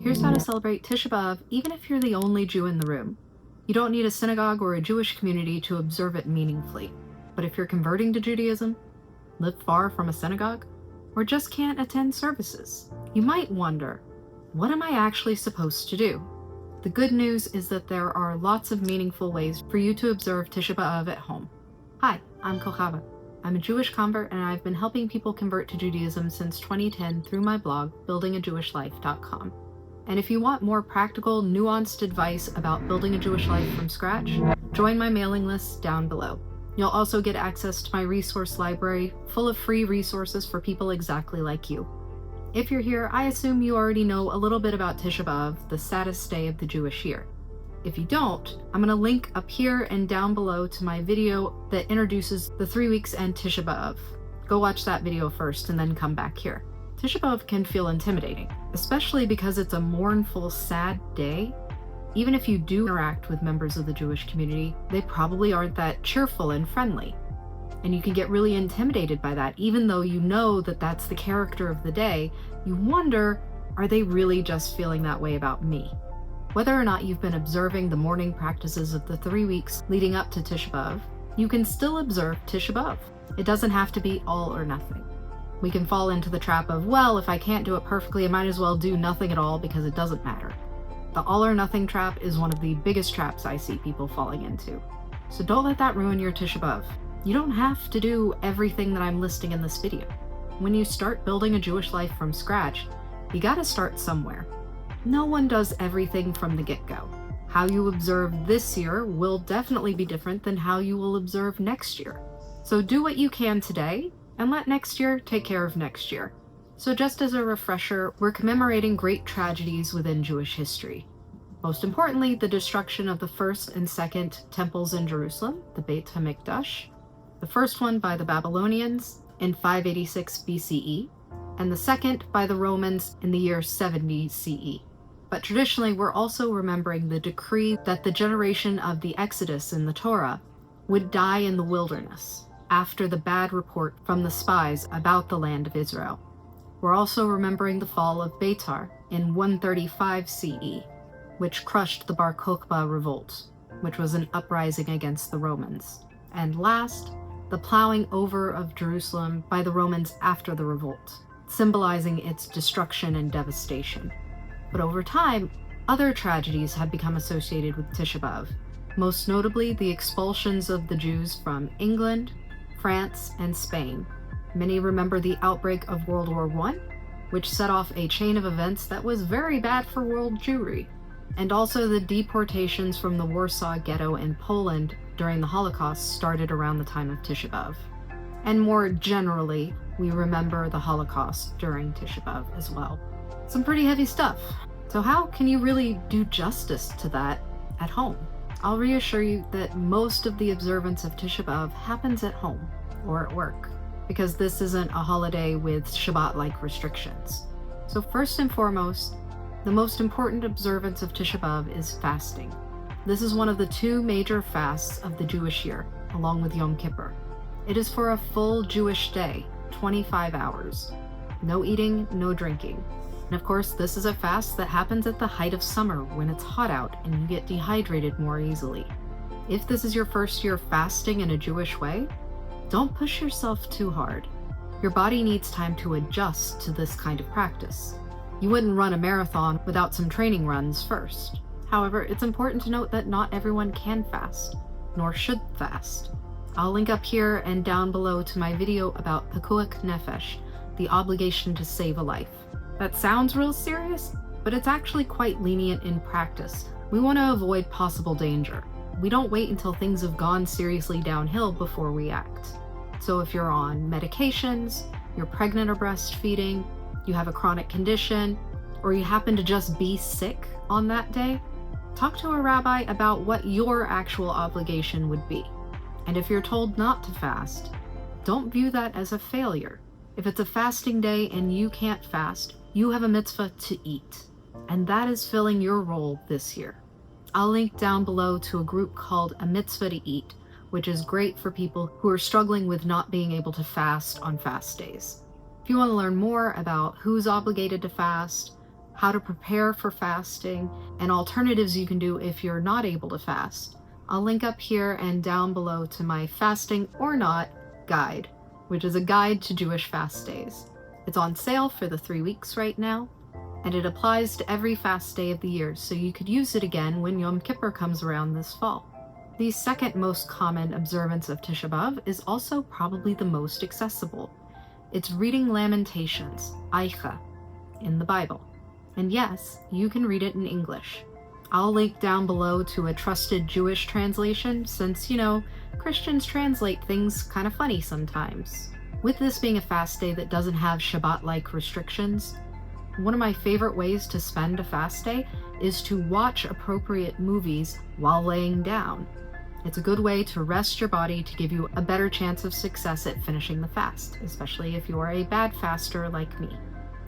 Here's how to celebrate Tisha B'Av even if you're the only Jew in the room. You don't need a synagogue or a Jewish community to observe it meaningfully. But if you're converting to Judaism, live far from a synagogue, or just can't attend services, you might wonder, what am I actually supposed to do? The good news is that there are lots of meaningful ways for you to observe Tisha B'Av at home. Hi, I'm Kochava. I'm a Jewish convert and I've been helping people convert to Judaism since 2010 through my blog, buildingajewishlife.com. And if you want more practical, nuanced advice about building a Jewish life from scratch, join my mailing list down below. You'll also get access to my resource library full of free resources for people exactly like you. If you're here, I assume you already know a little bit about Tisha B'Av, the saddest day of the Jewish year. If you don't, I'm going to link up here and down below to my video that introduces the 3 weeks and Tisha B'Av. Go watch that video first and then come back here. Tisha B'Av can feel intimidating, especially because it's a mournful, sad day. Even if you do interact with members of the Jewish community, they probably aren't that cheerful and friendly. And you can get really intimidated by that, even though you know that that's the character of the day. You wonder, are they really just feeling that way about me? Whether or not you've been observing the mourning practices of the 3 weeks leading up to Tisha B'Av, you can still observe Tisha B'Av. It doesn't have to be all or nothing. We can fall into the trap of, well, if I can't do it perfectly, I might as well do nothing at all because it doesn't matter. The all or nothing trap is one of the biggest traps I see people falling into. So don't let that ruin your Tisha B'Av. You don't have to do everything that I'm listing in this video. When you start building a Jewish life from scratch, you gotta start somewhere. No one does everything from the get-go. How you observe this year will definitely be different than how you will observe next year. So do what you can today, and let next year take care of next year. So just as a refresher, we're commemorating great tragedies within Jewish history. Most importantly, the destruction of the first and second temples in Jerusalem, the Beit HaMikdash. The first one by the Babylonians in 586 BCE, and the second by the Romans in the year 70 CE. But traditionally, we're also remembering the decree that the generation of the Exodus in the Torah would die in the wilderness after the bad report from the spies about the land of Israel. We're also remembering the fall of Beitar in 135 CE, which crushed the Bar Kokhba revolt, which was an uprising against the Romans. And last, the plowing over of Jerusalem by the Romans after the revolt, symbolizing its destruction and devastation. But over time, other tragedies have become associated with Tisha B'Av, most notably the expulsions of the Jews from England, France, and Spain. Many remember the outbreak of World War I, which set off a chain of events that was very bad for world Jewry, and also the deportations from the Warsaw Ghetto in Poland during the Holocaust started around the time of Tisha B'Av. And more generally, we remember the Holocaust during Tisha B'Av as well. Some pretty heavy stuff. So how can you really do justice to that at home? I'll reassure you that most of the observance of Tisha B'Av happens at home or at work, because this isn't a holiday with Shabbat-like restrictions. So first and foremost, the most important observance of Tisha B'Av is fasting. This is one of the 2 major fasts of the Jewish year, along with Yom Kippur. It is for a full Jewish day, 25 hours. No eating, no drinking. And of course, this is a fast that happens at the height of summer when it's hot out and you get dehydrated more easily. If this is your first year fasting in a Jewish way, don't push yourself too hard. Your body needs time to adjust to this kind of practice. You wouldn't run a marathon without some training runs first. However, it's important to note that not everyone can fast, nor should fast. I'll link up here and down below to my video about Pekuach Nefesh, the obligation to save a life. That sounds real serious, but it's actually quite lenient in practice. We want to avoid possible danger. We don't wait until things have gone seriously downhill before we act. So if you're on medications, you're pregnant or breastfeeding, you have a chronic condition, or you happen to just be sick on that day, talk to a rabbi about what your actual obligation would be. And if you're told not to fast, don't view that as a failure. If it's a fasting day and you can't fast, you have a mitzvah to eat, and that is filling your role this year. I'll link down below to a group called A Mitzvah to Eat, which is great for people who are struggling with not being able to fast on fast days. If you want to learn more about who's obligated to fast, how to prepare for fasting, and alternatives you can do if you're not able to fast, I'll link up here and down below to my Fasting or Not guide, which is a guide to Jewish fast days. It's on sale for the 3 weeks right now, and it applies to every fast day of the year, so you could use it again when Yom Kippur comes around this fall. The second most common observance of Tisha B'Av is also probably the most accessible. It's reading Lamentations, Eicha, in the Bible. And yes, you can read it in English. I'll link down below to a trusted Jewish translation since, Christians translate things kind of funny sometimes. With this being a fast day that doesn't have Shabbat-like restrictions, one of my favorite ways to spend a fast day is to watch appropriate movies while laying down. It's a good way to rest your body to give you a better chance of success at finishing the fast, especially if you are a bad faster like me.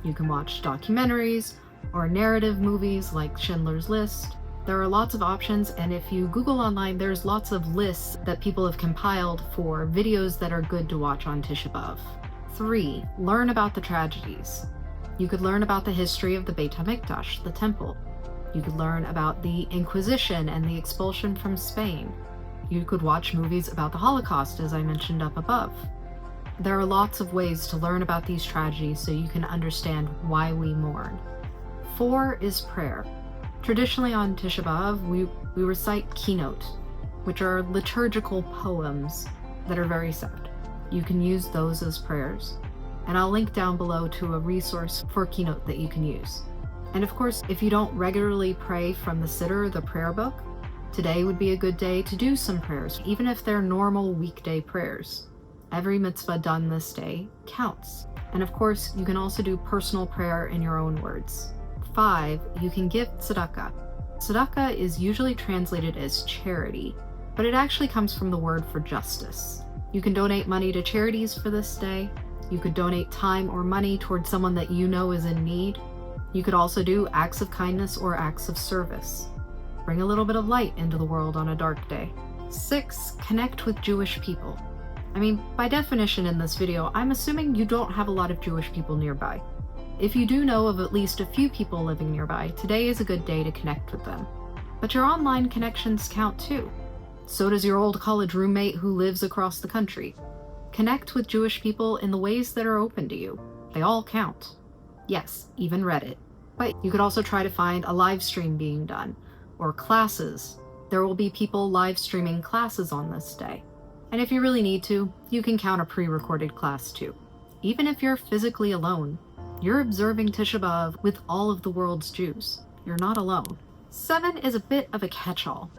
You can watch documentaries or narrative movies like Schindler's List. There are lots of options, and if you Google online, there's lots of lists that people have compiled for videos that are good to watch on Tisha B'Av. 3. Learn about the tragedies. You could learn about the history of the Beit HaMikdash, the temple. You could learn about the Inquisition and the expulsion from Spain. You could watch movies about the Holocaust, as I mentioned up above. There are lots of ways to learn about these tragedies so you can understand why we mourn. 4 is prayer. Traditionally on Tisha B'Av, we recite keynote, which are liturgical poems that are very sad. You can use those as prayers, and I'll link down below to a resource for keynote that you can use. And of course, if you don't regularly pray from the Siddur, the prayer book, today would be a good day to do some prayers, even if they're normal weekday prayers. Every mitzvah done this day counts. And of course, you can also do personal prayer in your own words. 5, you can give tzedakah. Tzedakah is usually translated as charity, but it actually comes from the word for justice. You can donate money to charities for this day. You could donate time or money towards someone that you know is in need. You could also do acts of kindness or acts of service. Bring a little bit of light into the world on a dark day. 6, connect with Jewish people. By definition in this video, I'm assuming you don't have a lot of Jewish people nearby. If you do know of at least a few people living nearby, today is a good day to connect with them. But your online connections count too. So does your old college roommate who lives across the country. Connect with Jewish people in the ways that are open to you. They all count. Yes, even Reddit. But you could also try to find a live stream being done, or classes. There will be people live streaming classes on this day. And if you really need to, you can count a pre-recorded class too. Even if you're physically alone, you're observing Tisha B'Av with all of the world's Jews. You're not alone. 7 is a bit of a catch-all.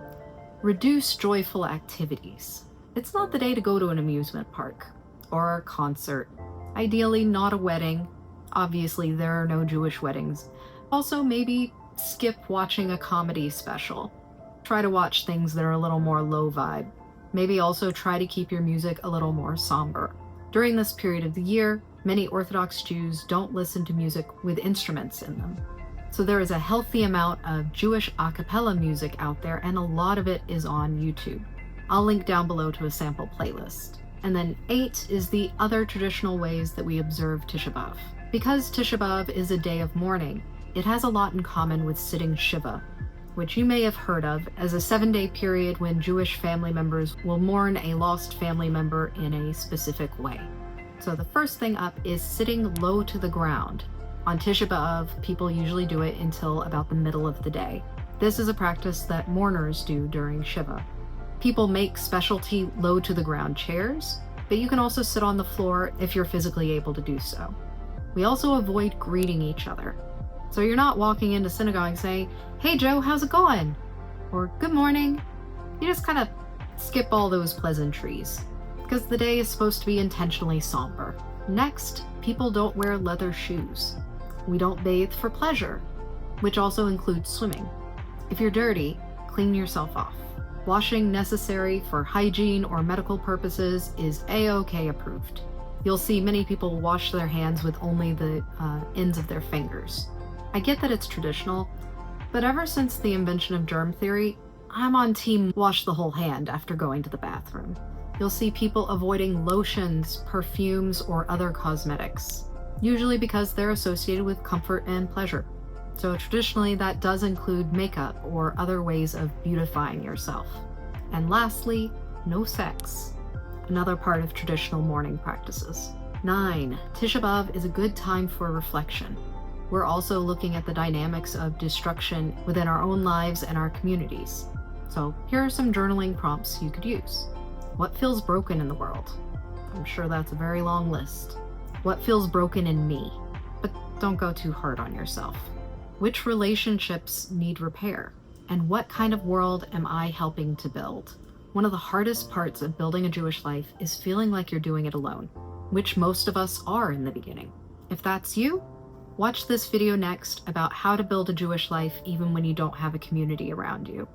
Reduce joyful activities. It's not the day to go to an amusement park or a concert. Ideally, not a wedding. Obviously, there are no Jewish weddings. Also, maybe skip watching a comedy special. Try to watch things that are a little more low vibe. Maybe also try to keep your music a little more somber. During this period of the year, many Orthodox Jews don't listen to music with instruments in them. So there is a healthy amount of Jewish a cappella music out there, and a lot of it is on YouTube. I'll link down below to a sample playlist. And then 8 is the other traditional ways that we observe Tisha B'Av. Because Tisha B'Av is a day of mourning, it has a lot in common with sitting Shiva, which you may have heard of as a 7-day period when Jewish family members will mourn a lost family member in a specific way. So the first thing up is sitting low to the ground. On Tisha B'Av, people usually do it until about the middle of the day. This is a practice that mourners do during Shiva. People make specialty low to the ground chairs, but you can also sit on the floor if you're physically able to do so. We also avoid greeting each other. So you're not walking into synagogue saying, "Hey Joe, how's it going?" or "Good morning." You just kind of skip all those pleasantries, because the day is supposed to be intentionally somber. Next, people don't wear leather shoes. We don't bathe for pleasure, which also includes swimming. If you're dirty, clean yourself off. Washing necessary for hygiene or medical purposes is A-OK approved. You'll see many people wash their hands with only the ends of their fingers. I get that it's traditional, but ever since the invention of germ theory, I'm on team wash the whole hand after going to the bathroom. You'll see people avoiding lotions, perfumes, or other cosmetics, usually because they're associated with comfort and pleasure. So traditionally, that does include makeup or other ways of beautifying yourself. And lastly, no sex, another part of traditional mourning practices. 9. Tisha B'Av is a good time for reflection. We're also looking at the dynamics of destruction within our own lives and our communities. So here are some journaling prompts you could use. What feels broken in the world? I'm sure that's a very long list. What feels broken in me? But don't go too hard on yourself. Which relationships need repair? And what kind of world am I helping to build? One of the hardest parts of building a Jewish life is feeling like you're doing it alone, which most of us are in the beginning. If that's you, watch this video next about how to build a Jewish life even when you don't have a community around you.